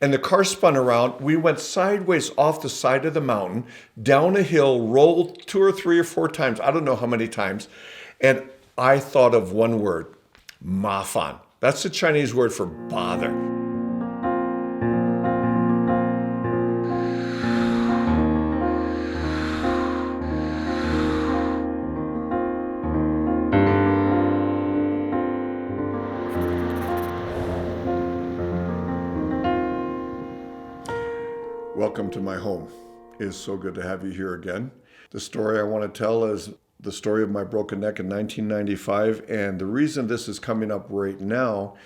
And the car spun around. We went sideways off the side of the mountain, down a hill, rolled 2 or 3 or 4 times. I don't know how many times. And I thought of one word, mafan. That's the Chinese word for bother. Welcome to my home. It is so good to have you here again. The story I want to tell is the story of my broken neck in 1995. And the reason this is coming up right now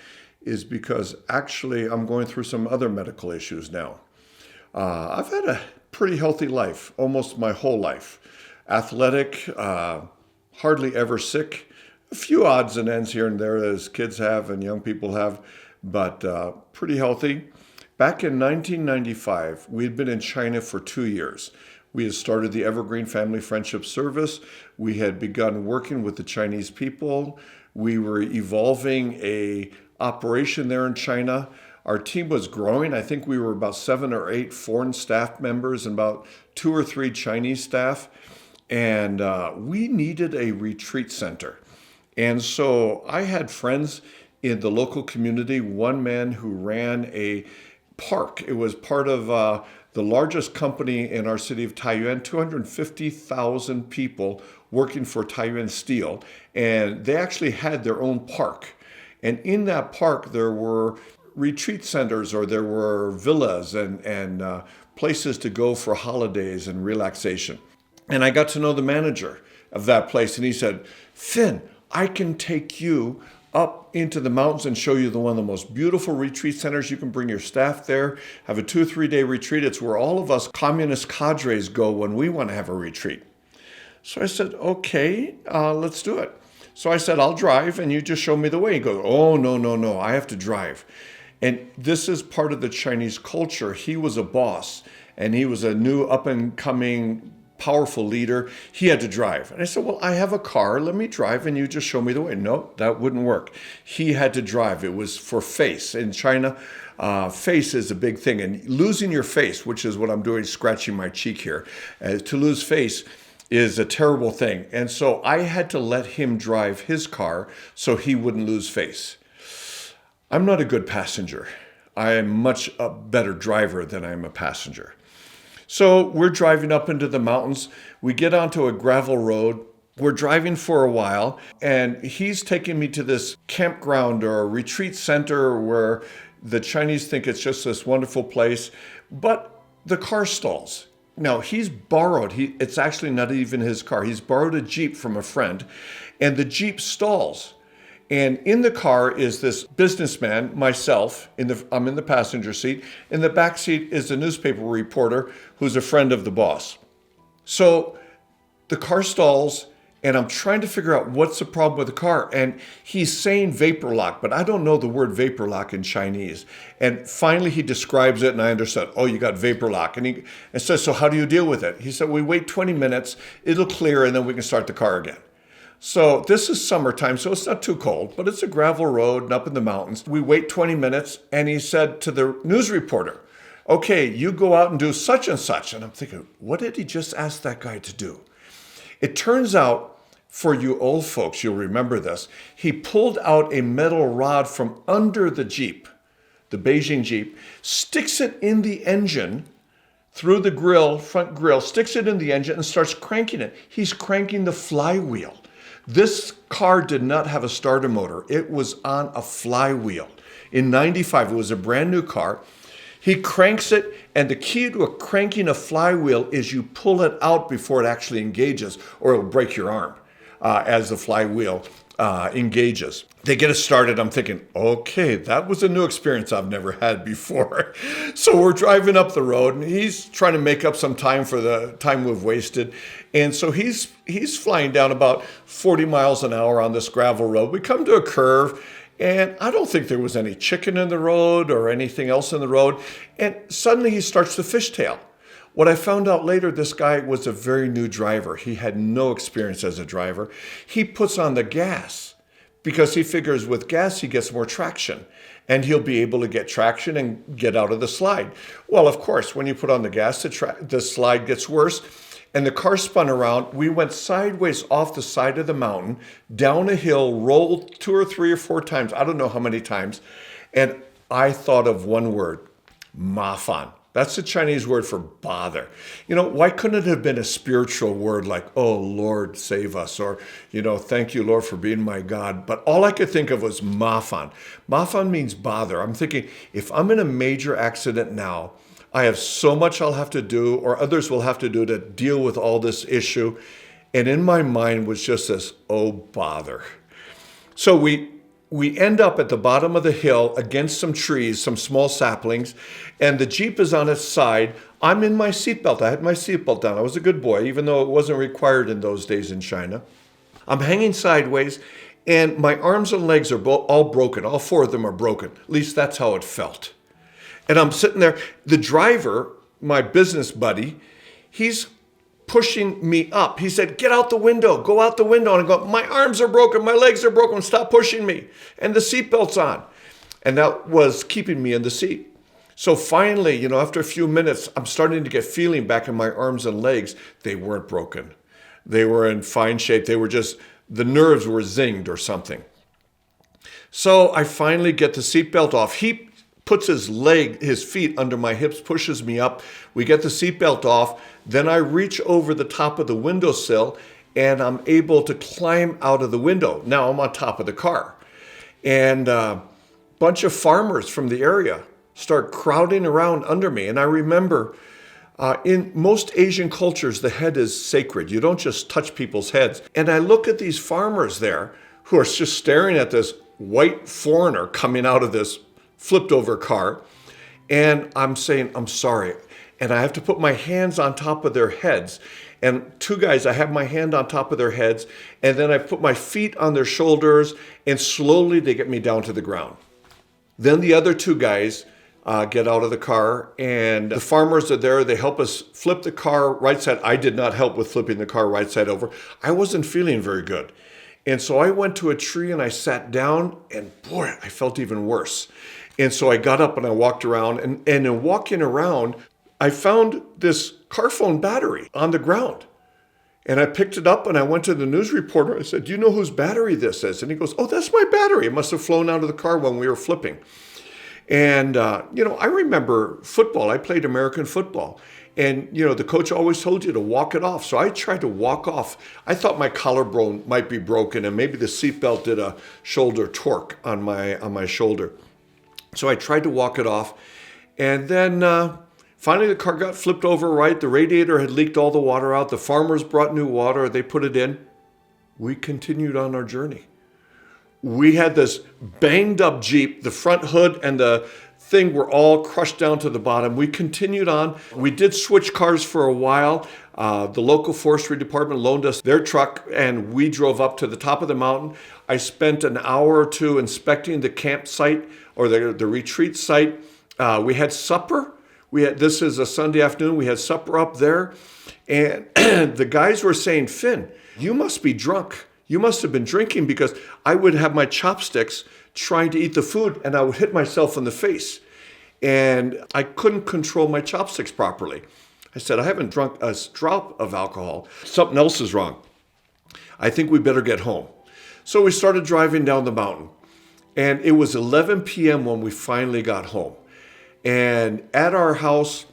is because actually I'm going through some other medical issues now. I've had a pretty healthy life, almost my whole life. Athletic, hardly ever sick. A few odds and ends here and there as kids have and young people have, but pretty healthy. Back in 1995, we had been in China for 2 years. We had started the Evergreen Family Friendship Service. We had begun working with the Chinese people. We were evolving a operation there in China. Our team was growing. I think we were about 7 or 8 foreign staff members and about 2 or 3 Chinese staff. And we needed a retreat center. And so I had friends in the local community, one man who ran a park. It was part of the largest company in our city of Taiyuan, 250,000 people working for Taiyuan Steel. And they actually had their own park. And in that park, there were retreat centers or there were villas and places to go for holidays and relaxation. And I got to know the manager of that place. And he said, Finn, I can take you up into the mountains and show you one of the most beautiful retreat centers. You can bring your staff there, have a 2 or 3 day retreat. It's where all of us communist cadres go when we want to have a retreat. So I said, okay, let's do it. So I said, I'll drive and you just show me the way. He goes, oh, no, I have to drive. And this is part of the Chinese culture. He was a boss and he was a new up and coming powerful leader. He had to drive. And I said, well, I have a car. Let me drive and you just show me the way. No, that wouldn't work. He had to drive. It was for face. In China, face is a big thing. And losing your face, which is what I'm doing, scratching my cheek here, to lose face is a terrible thing. And so I had to let him drive his car so he wouldn't lose face. I'm not a good passenger. I am much a better driver than I am a passenger. So we're driving up into the mountains. We get onto a gravel road. We're driving for a while, and he's taking me to this campground or a retreat center where the Chinese think it's just this wonderful place, but the car stalls. Now, he's borrowed, it's actually not even his car. He's borrowed a Jeep from a friend, and the Jeep stalls. And in the car is this businessman, myself, I'm in the passenger seat. In the back seat is a newspaper reporter who's a friend of the boss. So the car stalls, and I'm trying to figure out what's the problem with the car. And he's saying vapor lock, but I don't know the word vapor lock in Chinese. And finally he describes it, and I understood, oh, you got vapor lock. And he says, so how do you deal with it? He said, we wait 20 minutes, it'll clear, and then we can start the car again. So this is summertime, so it's not too cold, but it's a gravel road and up in the mountains. We wait 20 minutes, and he said to the news reporter, okay, you go out and do such and such. And I'm thinking, what did he just ask that guy to do? It turns out, for you old folks, you'll remember this, he pulled out a metal rod from under the Jeep, the Beijing Jeep, sticks it in the engine through the grill, front grill, sticks it in the engine and starts cranking it. He's cranking the flywheel. This car did not have a starter motor. It was on a flywheel. In 95, it was a brand new car. He cranks it, and the key to cranking a flywheel is you pull it out before it actually engages, or it'll break your arm as the flywheel engages. They get it started. I'm thinking, okay, that was a new experience I've never had before. So we're driving up the road, and he's trying to make up some time for the time we've wasted. And so he's flying down about 40 miles an hour on this gravel road. We come to a curve, and I don't think there was any chicken in the road or anything else in the road. And suddenly he starts to fishtail. What I found out later, this guy was a very new driver. He had no experience as a driver. He puts on the gas, because he figures with gas he gets more traction and he'll be able to get traction and get out of the slide. Well, of course, when you put on the gas, the slide gets worse and the car spun around. We went sideways off the side of the mountain, down a hill, rolled 2 or 3 or 4 times, I don't know how many times, and I thought of one word, mafan. That's the Chinese word for bother. Why couldn't it have been a spiritual word like, oh, Lord, save us, or, thank you, Lord, for being my God. But all I could think of was mafan. Mafan means bother. I'm thinking, if I'm in a major accident now, I have so much I'll have to do, or others will have to do to deal with all this issue. And in my mind was just this, oh, bother. So we end up at the bottom of the hill against some trees, some small saplings, and the Jeep is on its side. I'm in my seatbelt. I had my seatbelt on. I was a good boy, even though it wasn't required in those days in China. I'm hanging sideways, and my arms and legs are all broken. All 4 of them are broken. At least that's how it felt. And I'm sitting there. The driver, my business buddy, he's pushing me up. He said, get out the window, go out the window. And I go, my arms are broken, my legs are broken, stop pushing me. And the seatbelt's on. And that was keeping me in the seat. So finally, after a few minutes, I'm starting to get feeling back in my arms and legs. They weren't broken. They were in fine shape. They were just, the nerves were zinged or something. So I finally get the seatbelt off. He puts his feet under my hips, pushes me up. We get the seatbelt off. Then I reach over the top of the windowsill and I'm able to climb out of the window. Now I'm on top of the car. And a bunch of farmers from the area start crowding around under me. And I remember in most Asian cultures, the head is sacred. You don't just touch people's heads. And I look at these farmers there who are just staring at this white foreigner coming out of this flipped over car. And I'm saying, I'm sorry. And I have to put my hands on top of their heads. And 2 guys, I have my hand on top of their heads. And then I put my feet on their shoulders. And slowly they get me down to the ground. Then the other 2 guys get out of the car. And the farmers are there. They help us flip the car right side. I did not help with flipping the car right side over. I wasn't feeling very good. And so I went to a tree and I sat down. And boy, I felt even worse. And so I got up and I walked around. And in walking around, I found this car phone battery on the ground. And I picked it up and I went to the news reporter. I said, do you know whose battery this is? And he goes, oh, that's my battery. It must have flown out of the car when we were flipping. And, I remember football. I played American football. And, the coach always told you to walk it off. So I tried to walk off. I thought my collarbone might be broken and maybe the seatbelt did a shoulder torque on my shoulder. So I tried to walk it off. And then finally the car got flipped over right. The radiator had leaked all the water out. The farmers brought new water. They put it in. We continued on our journey. We had this banged up Jeep. The front hood and the thing were all crushed down to the bottom. We continued on. We did switch cars for a while. The local forestry department loaned us their truck and we drove up to the top of the mountain. I spent an hour or 2 inspecting the campsite or the retreat site. We had supper. This is a Sunday afternoon. We had supper up there. And the guys were saying, Finn, you must be drunk. You must have been drinking, because I would have my chopsticks trying to eat the food and I would hit myself in the face. And I couldn't control my chopsticks properly. I said, I haven't drunk a drop of alcohol. Something else is wrong. I think we better get home. So we started driving down the mountain. And it was 11 p.m. when we finally got home. And at our house,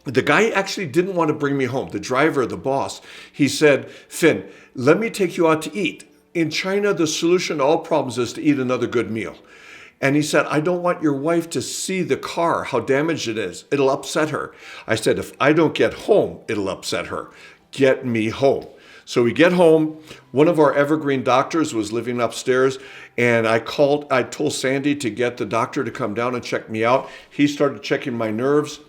the guy actually didn't want to bring me home. The driver, the boss, he said, Finn, let me take you out to eat. In China, the solution to all problems is to eat another good meal. And he said, I don't want your wife to see the car, how damaged it is. It'll upset her. I said, if I don't get home, it'll upset her. Get me home. So we get home. One of our evergreen doctors was living upstairs. And I told Sandy to get the doctor to come down and check me out. He started checking my nerves.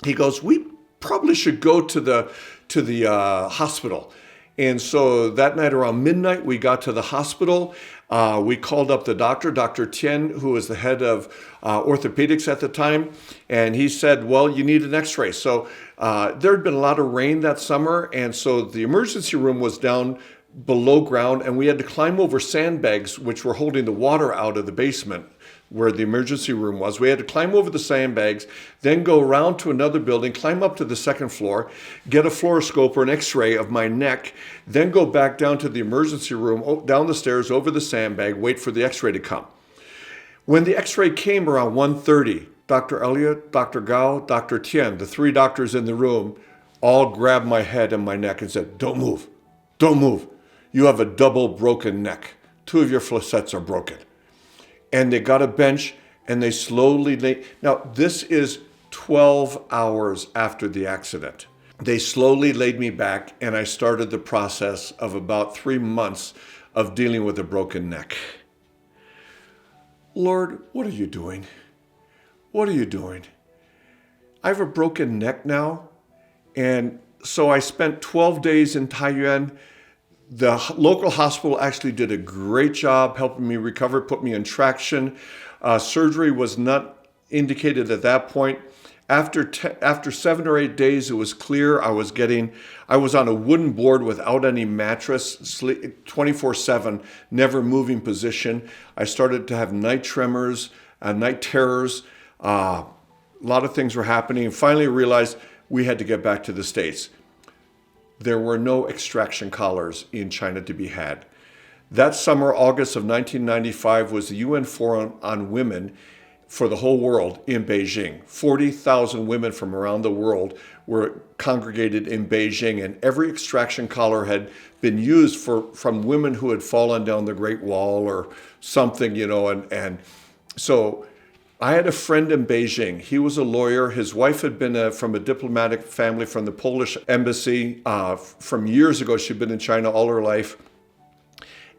He goes, we probably should go to the hospital. And so that night around midnight, we got to the hospital. We called up the doctor, Dr. Tien, who was the head of orthopedics at the time. And he said, well, you need an x-ray. So there had been a lot of rain that summer. And so the emergency room was down below ground, and we had to climb over sandbags, which were holding the water out of the basement where the emergency room was. We had to climb over the sandbags, then go around to another building, climb up to the second floor, get a fluoroscope or an x-ray of my neck, then go back down to the emergency room, down the stairs, over the sandbag, wait for the x-ray to come. When the x-ray came around 1:30, Dr. Elliott, Dr. Gao, Dr. Tien, the three doctors in the room, all grabbed my head and my neck and said, "Don't move, don't move. You have a double broken neck. 2 of your facets are broken." And they got a bench and they slowly laid. Now, this is 12 hours after the accident. They slowly laid me back, and I started the process of about 3 months of dealing with a broken neck. Lord, what are you doing? What are you doing? I have a broken neck now. And so I spent 12 days in Taiyuan. The local hospital actually did a great job helping me recover, put me in traction. Surgery was not indicated at that point. After 7 or 8 days, it was clear I was on a wooden board without any mattress, 24/7, never moving position. I started to have night tremors, night terrors. A lot of things were happening, and finally realized we had to get back to the States. There were no extraction collars in China to be had. That summer, August of 1995, was the UN Forum on Women for the whole world in Beijing. 40,000 women from around the world were congregated in Beijing, and every extraction collar had been used from women who had fallen down the Great Wall or something, and so I had a friend in Beijing. He was a lawyer. His wife had been from a diplomatic family from the Polish embassy. From years ago, she'd been in China all her life.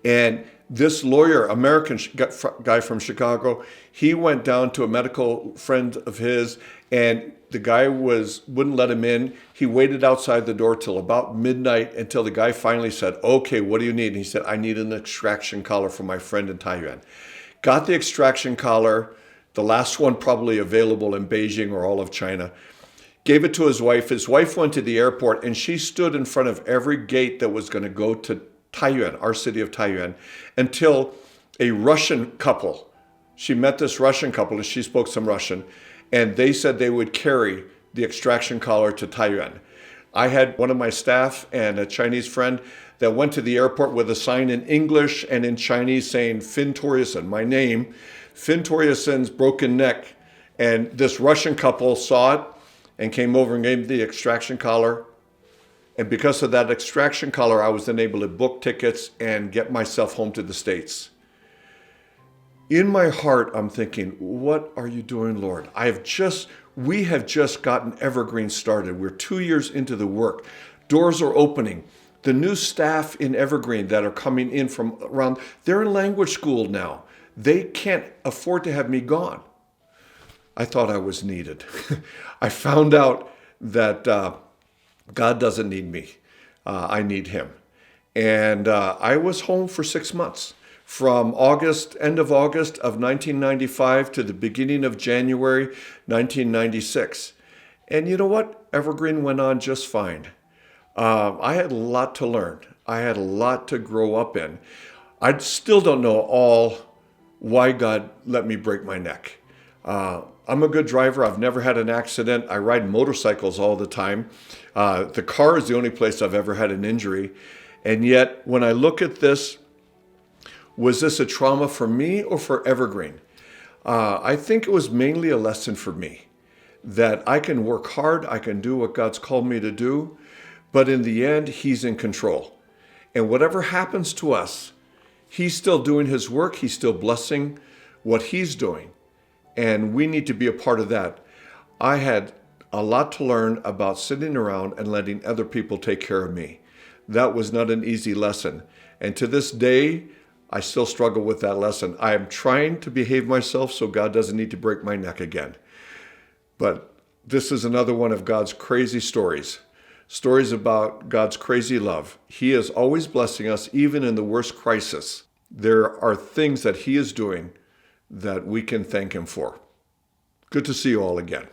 And this lawyer, American guy from Chicago, he went down to a medical friend of his, and the guy wouldn't let him in. He waited outside the door till about midnight until the guy finally said, "Okay, what do you need?" And he said, "I need an extraction collar for my friend in Taiyuan." Got the extraction collar, the last one probably available in Beijing or all of China. Gave it to his wife. His wife went to the airport, and she stood in front of every gate that was going to go to Taiyuan, our city of Taiyuan, until a Russian couple, she met this Russian couple, and she spoke some Russian, and they said they would carry the extraction collar to Taiyuan. I had one of my staff and a Chinese friend that went to the airport with a sign in English and in Chinese saying, "Finn Torjussen," my name, Finn Torjussen's broken neck. And this Russian couple saw it and came over and gave me the extraction collar. And because of that extraction collar, I was then able to book tickets and get myself home to the States. In my heart, I'm thinking, what are you doing, Lord? We have just gotten Evergreen started. We're 2 years into the work. Doors are opening. The new staff in Evergreen that are coming in from around, they're in language school now. They can't afford to have me gone. I thought I was needed. I found out that God doesn't need me. I need him. And I was home for 6 months, from end of August of 1995 to the beginning of January 1996. And you know what? Evergreen went on just fine. I had a lot to learn. I had a lot to grow up in. I still don't know why God let me break my neck. I'm a good driver. I've never had an accident. I ride motorcycles all the time. The car is the only place I've ever had an injury. And yet, when I look at this, was this a trauma for me or for Evergreen? I think it was mainly a lesson for me, that I can work hard, I can do what God's called me to do, but in the end, he's in control. And whatever happens to us, he's still doing his work. He's still blessing what he's doing. And we need to be a part of that. I had a lot to learn about sitting around and letting other people take care of me. That was not an easy lesson. And to this day, I still struggle with that lesson. I am trying to behave myself so God doesn't need to break my neck again. But this is another one of God's crazy stories. Stories about God's crazy love. He is always blessing us, even in the worst crisis. There are things that he is doing that we can thank him for. Good to see you all again.